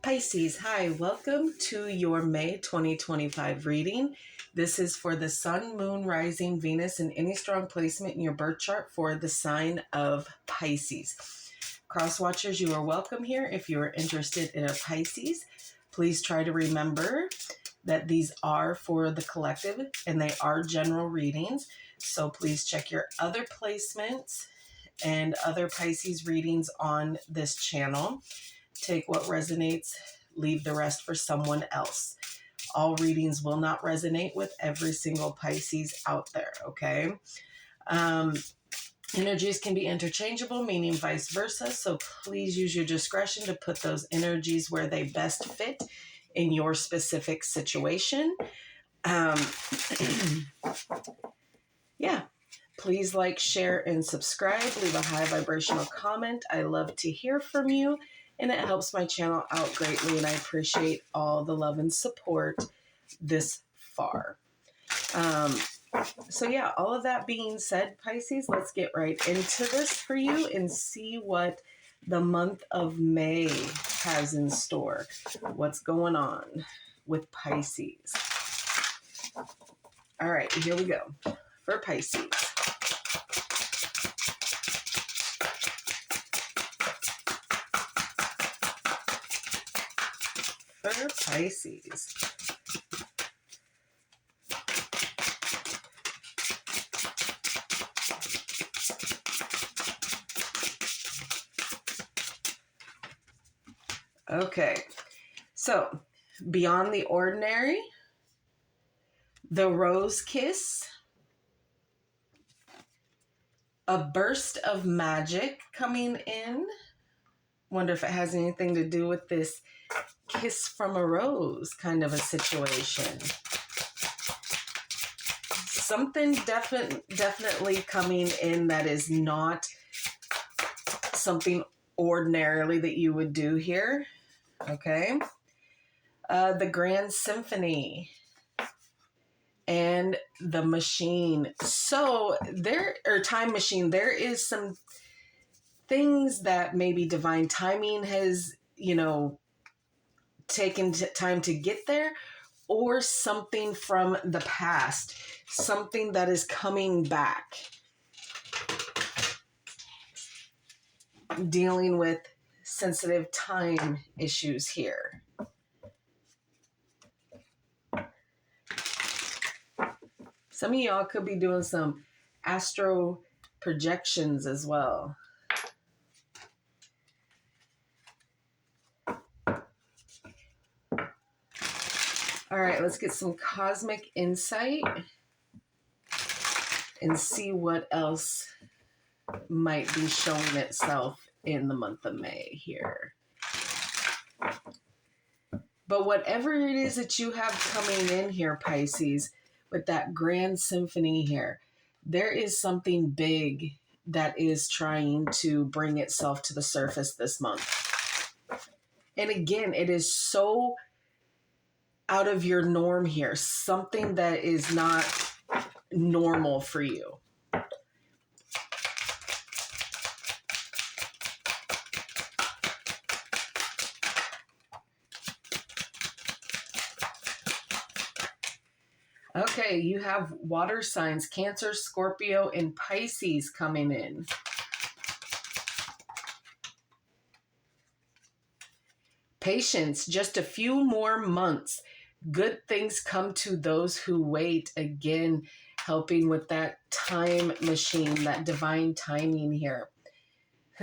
Pisces, hi, welcome to your May 2025 reading. This is for the Sun, Moon, Rising, Venus, and any strong placement in your birth chart for the sign of Pisces. Crosswatchers, you are welcome here. If you are interested in a Pisces, please try to remember that these are for the collective and they are general readings. So please check your other placements and other Pisces readings on this channel. Take what resonates, leave the rest for someone else. All readings will not resonate with every single Pisces out there, okay? Energies can be interchangeable, meaning vice versa. So please use your discretion to put those energies where they best fit in your specific situation. Yeah. Please like, share, and subscribe. Leave a high vibrational comment. I love to hear from you, and it helps my channel out greatly, and I appreciate all the love and support this far. So yeah, all of that being said, Pisces, let's get right into this for you and see what the month of May has in store. What's going on with Pisces? All right, here we go. For Pisces. For Pisces. Okay, so beyond the ordinary, the rose kiss, a burst of magic coming in. Wonder if it has anything to do with this kiss from a rose kind of a situation. Something definitely coming in that is not something ordinarily that you would do here. Okay. The Grand Symphony and the Machine. So Time Machine, there is some things that maybe divine timing has, taken time to get there, or something from the past, something that is coming back, dealing with sensitive time issues here. Some of y'all could be doing some astro projections as well. All right, let's get some cosmic insight and see what else might be showing itself in the month of May here. But whatever it is that you have coming in here, Pisces, with that Grand Symphony here, there is something big that is trying to bring itself to the surface this month. And again, it is so out of your norm here, something that is not normal for you. Okay, you have water signs, Cancer, Scorpio, and Pisces coming in. Patience, just a few more months. Good things come to those who wait. Again, helping with that time machine, that divine timing here.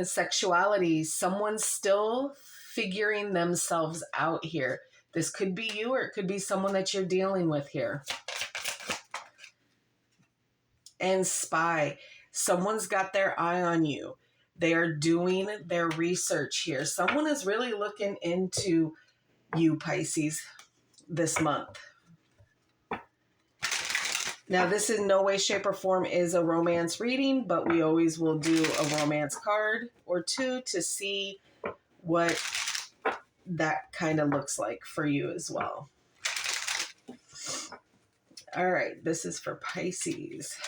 Sexuality, someone's still figuring themselves out here. This could be you, or it could be someone that you're dealing with here. And spy, someone's got their eye on you. They are doing their research here. Someone is really looking into you, Pisces, this month. Now, this in no way, shape, or form is a romance reading, but we always will do a romance card or two to see what that kind of looks like for you as well. All right, this is for Pisces.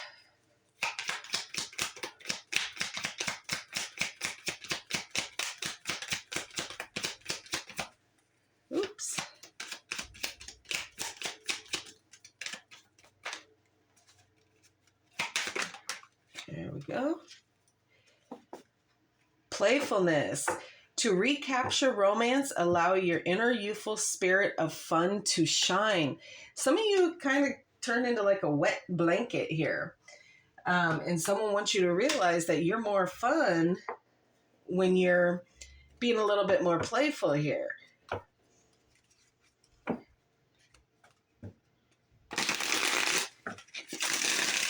go. Playfulness. To recapture romance, allow your inner youthful spirit of fun to shine. Some of you kind of turned into like a wet blanket here. And someone wants you to realize that you're more fun when you're being a little bit more playful here.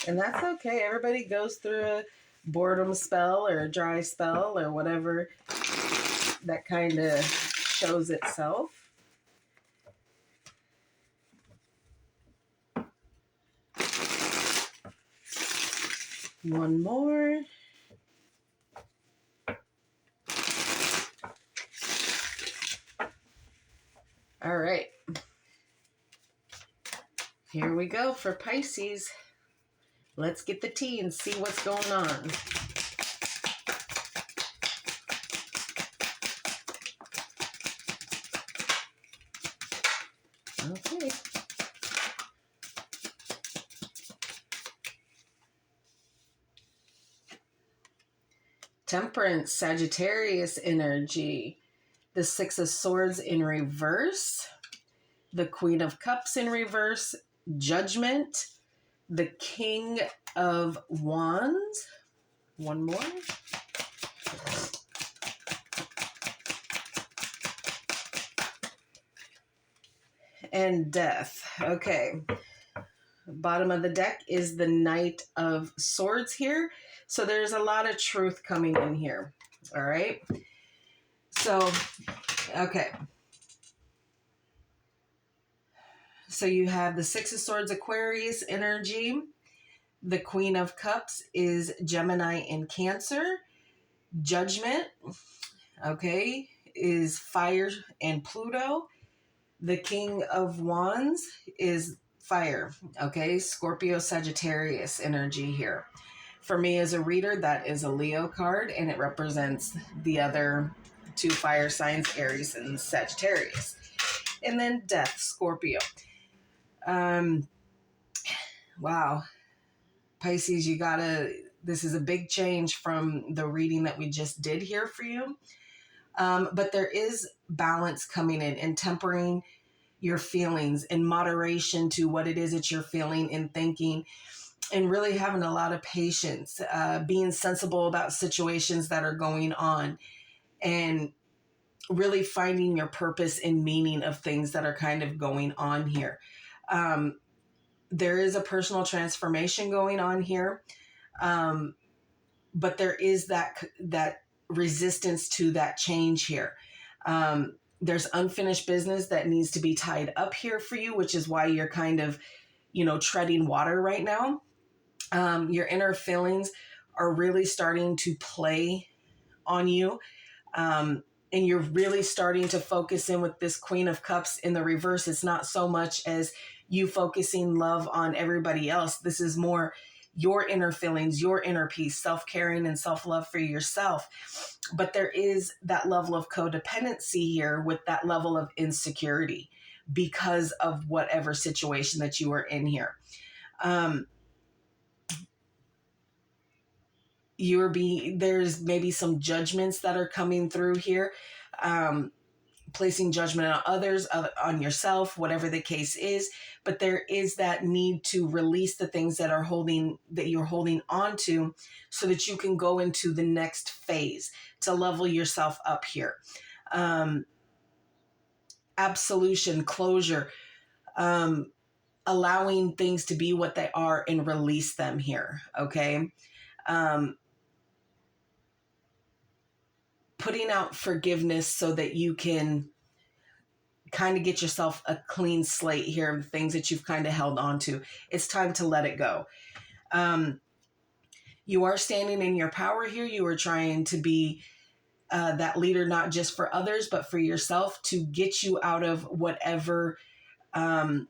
And that's okay. Everybody goes through a boredom spell or a dry spell or whatever that kind of shows itself. One more. All right. Here we go for Pisces. Let's get the tea and see what's going on. Okay. Temperance, Sagittarius energy. The Six of Swords in reverse. The Queen of Cups in reverse. Judgment. The King of Wands. One more. And Death. Okay. Bottom of the deck is the Knight of Swords here. So there's a lot of truth coming in here. All right. So, okay. So you have the Six of Swords Aquarius energy. The Queen of Cups is Gemini and Cancer. Judgment, okay, is Fire and Pluto. The King of Wands is Fire, okay, Scorpio Sagittarius energy here. For me as a reader, that is a Leo card, and it represents the other two fire signs, Aries and Sagittarius. And then Death, Scorpio. Wow. Pisces, this is a big change from the reading that we just did here for you. But there is balance coming in and tempering your feelings in moderation to what it is that you're feeling and thinking, and really having a lot of patience, being sensible about situations that are going on, and really finding your purpose and meaning of things that are kind of going on here. There is a personal transformation going on here. But there is that resistance to that change here. There's unfinished business that needs to be tied up here for you, which is why you're kind of, treading water right now. Your inner feelings are really starting to play on you. And you're really starting to focus in with this Queen of Cups in the reverse. It's not so much as you focusing love on everybody else. This is more your inner feelings, your inner peace, self-caring and self-love for yourself. But there is that level of codependency here with that level of insecurity because of whatever situation that you are in here. There's maybe some judgments that are coming through here, placing judgment on others, on yourself, whatever the case is. But there is that need to release the things that you're holding on to, so that you can go into the next phase to level yourself up here. Absolution, closure, allowing things to be what they are and release them here. Okay. Putting out forgiveness so that you can kind of get yourself a clean slate here of things that you've kind of held on to. It's time to let it go. You are standing in your power here. You are trying to be that leader, not just for others, but for yourself, to get you out of whatever some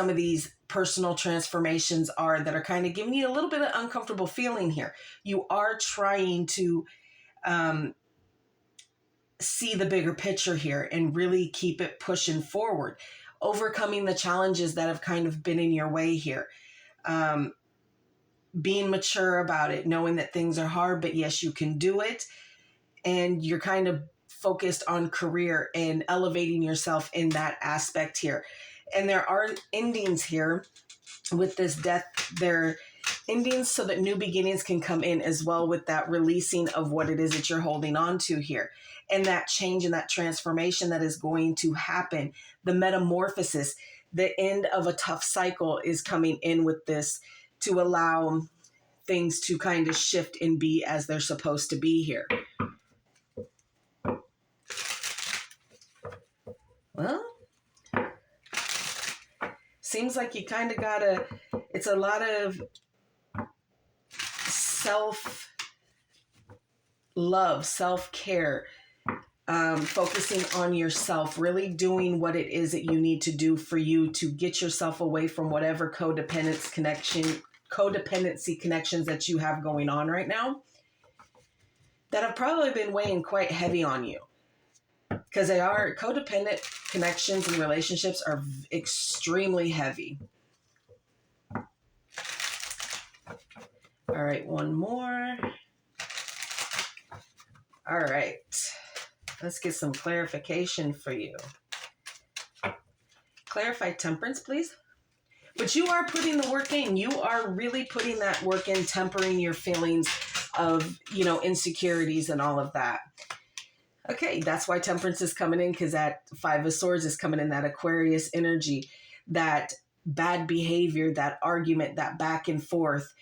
of these personal transformations are that are kind of giving you a little bit of uncomfortable feeling here. You are trying to see the bigger picture here and really keep it pushing forward, overcoming the challenges that have kind of been in your way here. being mature about it, knowing that things are hard, but yes, you can do it. And you're kind of focused on career and elevating yourself in that aspect here. And there are endings here with this death. There endings so that new beginnings can come in as well, with that releasing of what it is that you're holding on to here, and that change and that transformation that is going to happen. The metamorphosis, the end of a tough cycle is coming in with this to allow things to kind of shift and be as they're supposed to be here. Well, seems like you kind of gotta, it's a lot of self-love, self-care, focusing on yourself, really doing what it is that you need to do for you to get yourself away from whatever codependency connections that you have going on right now that have probably been weighing quite heavy on you. Because they are, codependent connections and relationships are extremely heavy. All right, one more. All right, let's get some clarification for you. Clarify temperance, please. But you are putting the work in. You are really putting that work in, tempering your feelings of, insecurities and all of that. Okay, that's why temperance is coming in, because that Five of Swords is coming in, that Aquarius energy, that bad behavior, that argument, that back and forth.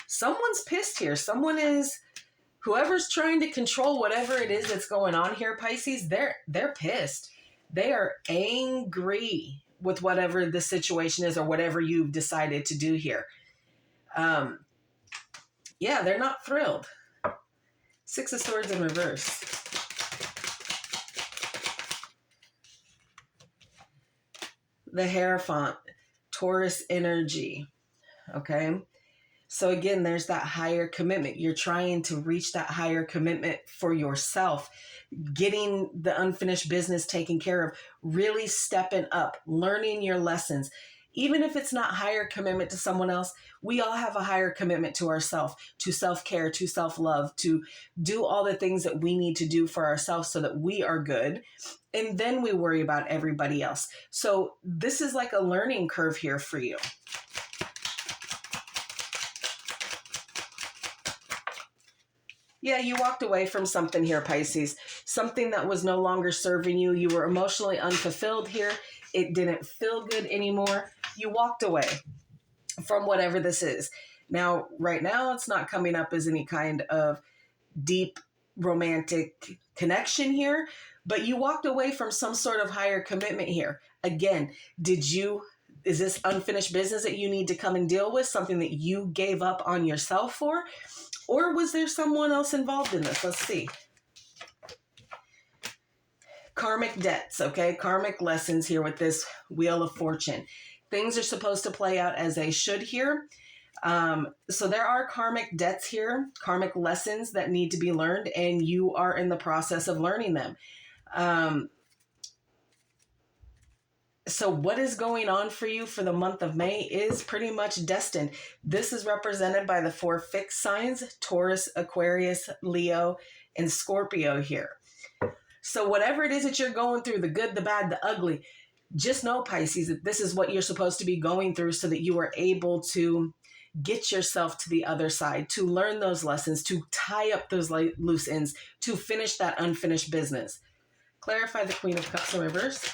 Someone's pissed here. Whoever's trying to control whatever it is that's going on here, Pisces, they're pissed. They are angry with whatever the situation is or whatever you've decided to do here. Yeah, they're not thrilled. Six of Swords in reverse. The Hierophant, Taurus energy. Okay. So again, there's that higher commitment. You're trying to reach that higher commitment for yourself, getting the unfinished business taken care of, really stepping up, learning your lessons. Even if it's not higher commitment to someone else, we all have a higher commitment to ourselves, to self-care, to self-love, to do all the things that we need to do for ourselves so that we are good. And then we worry about everybody else. So this is like a learning curve here for you. Yeah, you walked away from something here, Pisces. Something that was no longer serving you. You were emotionally unfulfilled here. It didn't feel good anymore. You walked away from whatever this is. Now, right now, it's not coming up as any kind of deep romantic connection here, but you walked away from some sort of higher commitment here. Again, is this unfinished business that you need to come and deal with, something that you gave up on yourself for? Or was there someone else involved in this? Let's see. Karmic debts, okay? Karmic lessons here with this Wheel of Fortune. Things are supposed to play out as they should here. So there are karmic debts here, karmic lessons that need to be learned, and you are in the process of learning them. So what is going on for you for the month of May is pretty much destined. This is represented by the 4 fixed signs, Taurus, Aquarius, Leo, and Scorpio here. So whatever it is that you're going through, the good, the bad, the ugly, just know, Pisces, that this is what you're supposed to be going through so that you are able to get yourself to the other side, to learn those lessons, to tie up those loose ends, to finish that unfinished business. Clarify the Queen of Cups in reverse.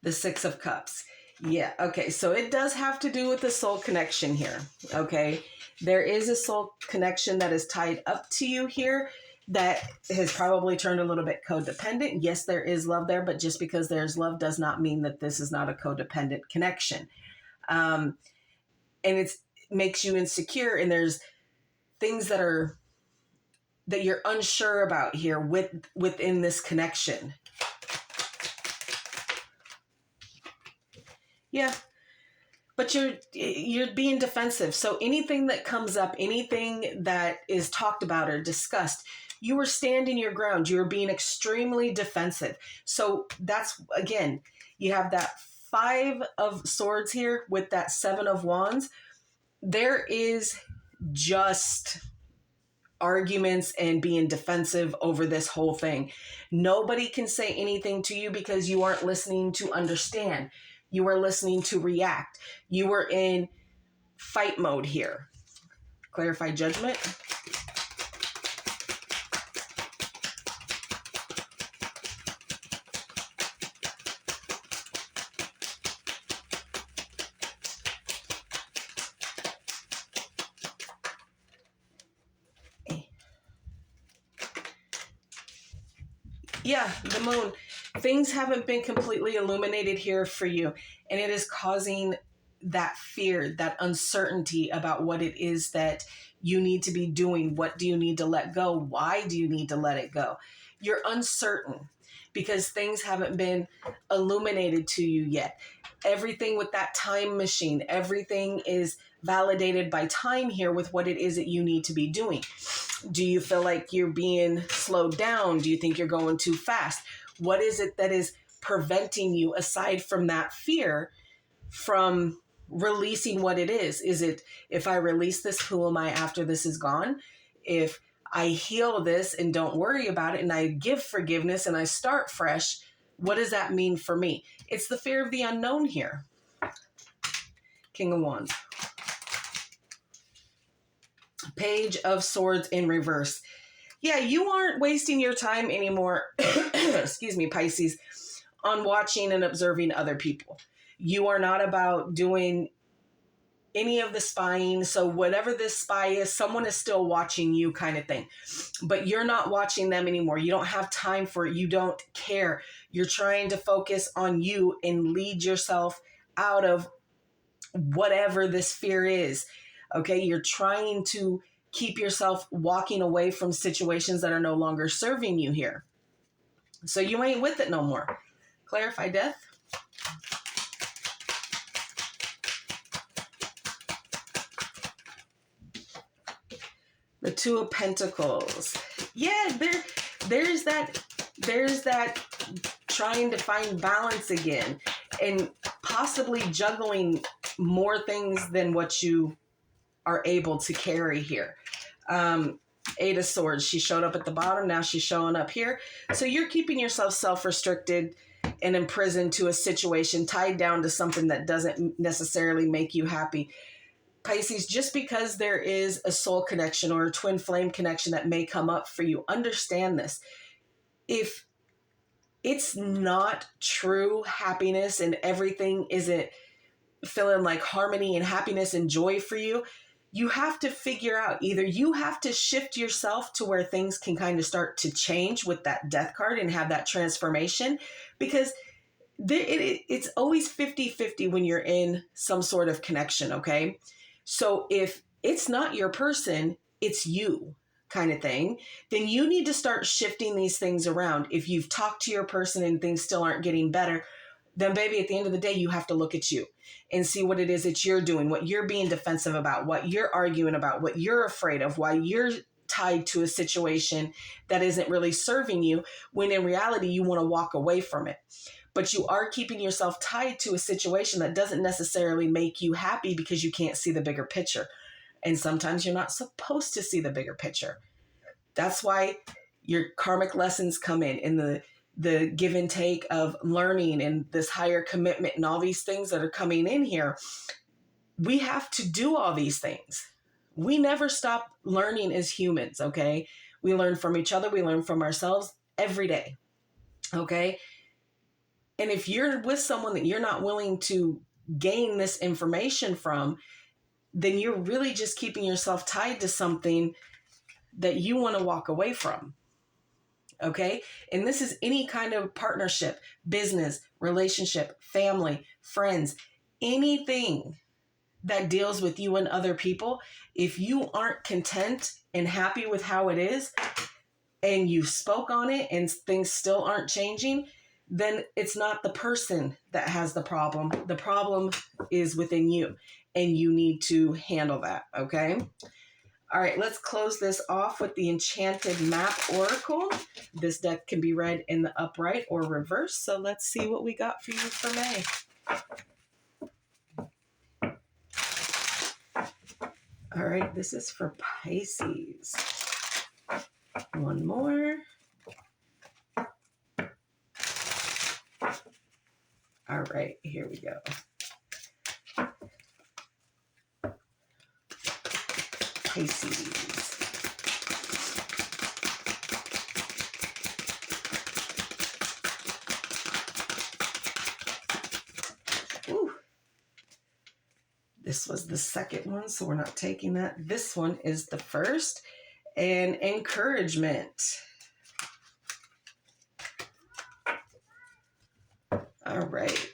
The 6 of Cups. Yeah, okay. So it does have to do with the soul connection here, okay? There is a soul connection that is tied up to you here that has probably turned a little bit codependent. Yes, there is love there, but just because there's love does not mean that this is not a codependent connection. And it makes you insecure, and there's things that you're unsure about here within this connection. Yeah. But you're being defensive. So anything that comes up, anything that is talked about or discussed, you are standing your ground. You're being extremely defensive. So that's, again, you have that 5 of Swords here with that 7 of Wands. There is just arguments and being defensive over this whole thing. Nobody can say anything to you because you aren't listening to understand. You are listening to react. You are in fight mode here. Clarify Judgment. Yeah, the Moon. Things haven't been completely illuminated here for you, and it is causing that fear, that uncertainty about what it is that you need to be doing. What do you need to let go? Why do you need to let it go? You're uncertain because things haven't been illuminated to you yet. Everything with that time machine, everything is validated by time here with what it is that you need to be doing. Do you feel like you're being slowed down? Do you think you're going too fast? What is it that is preventing you, aside from that fear, from releasing what it is? Is it, if I release this, who am I after this is gone? If I heal this and don't worry about it and I give forgiveness and I start fresh, what does that mean for me? It's the fear of the unknown here. King of Wands. Page of Swords in reverse. Yeah, you aren't wasting your time anymore, excuse me, Pisces, on watching and observing other people. You are not about doing any of the spying. So whatever this spy is, someone is still watching you, kind of thing. But you're not watching them anymore. You don't have time for it. You don't care. You're trying to focus on you and lead yourself out of whatever this fear is. Okay, you're trying to keep yourself walking away from situations that are no longer serving you here. So you ain't with it no more. Clarify Death. The Two of Pentacles. Yeah, there's that trying to find balance again and possibly juggling more things than what you are able to carry here. 8 of Swords. She showed up at the bottom. Now she's showing up here. So you're keeping yourself self-restricted and imprisoned to a situation, tied down to something that doesn't necessarily make you happy. Pisces, just because there is a soul connection or a twin flame connection that may come up for you, understand this. If it's not true happiness and everything isn't feeling like harmony and happiness and joy for you, you have to figure out, either you have to shift yourself to where things can kind of start to change with that Death card and have that transformation, because it's always 50-50 when you're in some sort of connection, okay? So if it's not your person, it's you kind of thing, then you need to start shifting these things around. If you've talked to your person and things still aren't getting better, then baby, at the end of the day, you have to look at you and see what it is that you're doing, what you're being defensive about, what you're arguing about, what you're afraid of, why you're tied to a situation that isn't really serving you, when in reality, you want to walk away from it. But you are keeping yourself tied to a situation that doesn't necessarily make you happy because you can't see the bigger picture. And sometimes you're not supposed to see the bigger picture. That's why your karmic lessons come in the give and take of learning and this higher commitment and all these things that are coming in here. We have to do all these things. We never stop learning as humans, okay? We learn from each other. We learn from ourselves every day, okay? And if you're with someone that you're not willing to gain this information from, then you're really just keeping yourself tied to something that you want to walk away from. Okay? And this is any kind of partnership, business, relationship, family, friends, anything that deals with you and other people. If you aren't content and happy with how it is, and you spoke on it and things still aren't changing, then it's not the person that has the problem. The problem is within you, and you need to handle that, okay? All right, let's close this off with the Enchanted Map Oracle. This deck can be read in the upright or reverse, so let's see what we got for you for May. All right, this is for Pisces. One more. All right, here we go. Pisces. Ooh. This was the second one, so we're not taking that. This one is the first. And encouragement. All right.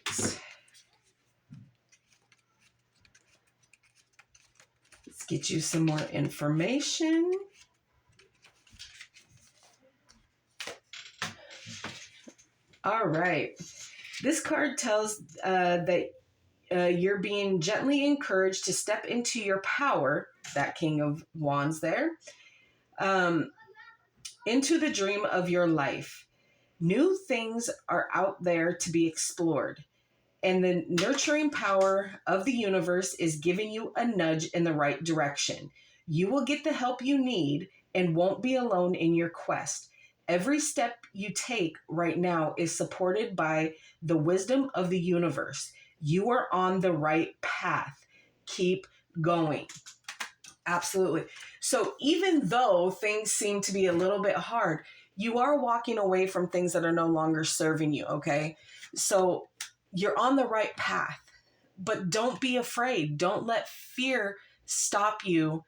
Let's get you some more information. All right. This card tells that you're being gently encouraged to step into your power, that King of Wands there, into the dream of your life. New things are out there to be explored, and the nurturing power of the universe is giving you a nudge in the right direction. You will get the help you need and won't be alone in your quest. Every step you take right now is supported by the wisdom of the universe. You are on the right path. Keep going. Absolutely. So even though things seem to be a little bit hard, you are walking away from things that are no longer serving you, okay? So you're on the right path, but don't be afraid. Don't let fear stop you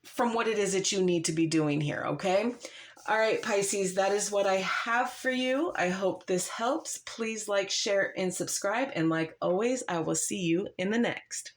from what it is that you need to be doing here, okay? All right, Pisces, that is what I have for you. I hope this helps. Please like, share, and subscribe. And like always, I will see you in the next.